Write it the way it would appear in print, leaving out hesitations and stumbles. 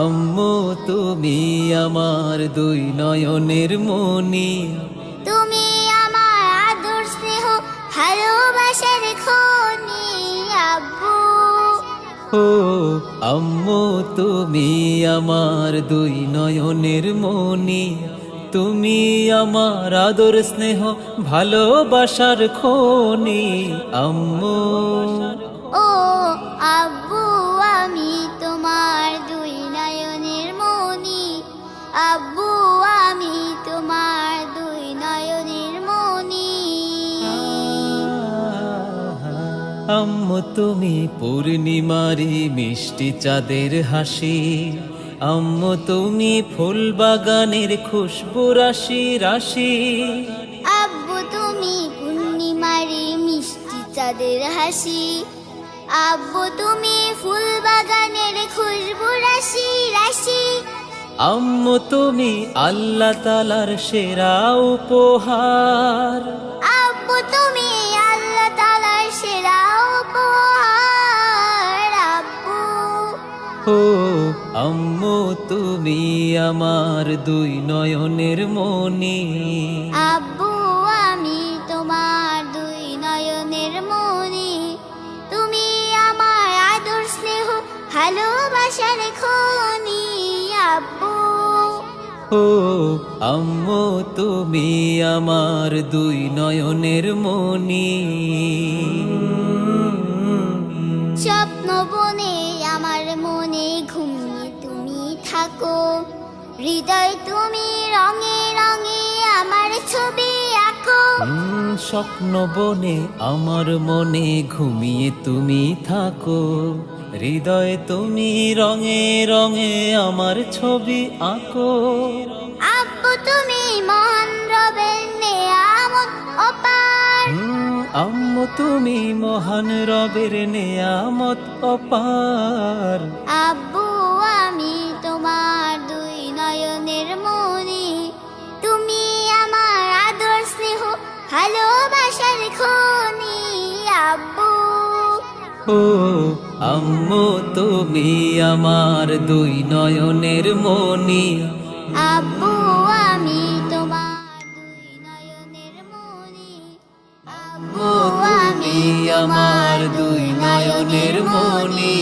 আম্মু তুমি আমার দুই নয়নের মনি, তুমি আমার আদর স্নেহ ভালোবাসার খনি। আব্বু ও আম্মু তুমি আমার দুই নয়নের মনি, তুমি আমার আদর স্নেহ ভালোবাসার খনি। আম্মু ও আব্বু আমি তোমার দুই নয়নের মনি। আব্বু আমি তোমার দুই নয়নের মনি। আম্মু তুমি পূর্ণিমারি মিষ্টি চাঁদের হাসি, আম্মু তুমি ফুল বাগানের খুশবু রাশি রাশি। আব্বু তুমি পূর্ণিমারি মিষ্টি চাঁদের হাসি। আব্বু তুমি ফুল বাগানের খুশবু রাশি রাশি। আম্মু তুমি আল্লাহ তাআলার সেরা উপহার, আব্বু তুমি আল্লাহ তাআলার সেরা উপহার। আব্বু ও আম্মু তুমি আমার দুই নয়নের মনি, আব্বু আমি তোমার দুই নয়নের মনি। তুমি আমার আদর স্নেহ ভালোবাসার খনি। আব্বু ও আম্মু তুমি আমার দুই নয়নের মনি। স্বপ্ন বনে আমার মনে ঘুমিয়ে তুমি থাকো। হৃদয় তুমি রঙে রঙে আমার ছবি আঁকো। স্বপ্ন বনে আমার মনে ঘুমিয়ে তুমি থাকো, হৃদয়ে তুমি রঙে রঙে আমার ছবি আঁকো। আব্বু তুমি মহান রবের নেয়ামত অপার। আম্মু তুমি মহান রবের নেয়ামত অপার। আব্বু আমি তোমার দুই নয়নের মনি। তুমি আমার আদর স্নেহ ভালোবাসার খনি। আব্বু ও আম্মু তুমি আমার দুই নয়নের মনি, আব্বু আমি তোমার দুই নয়নের মনি। আব্বু ও তুমি আমার দুই নয়নের মনি।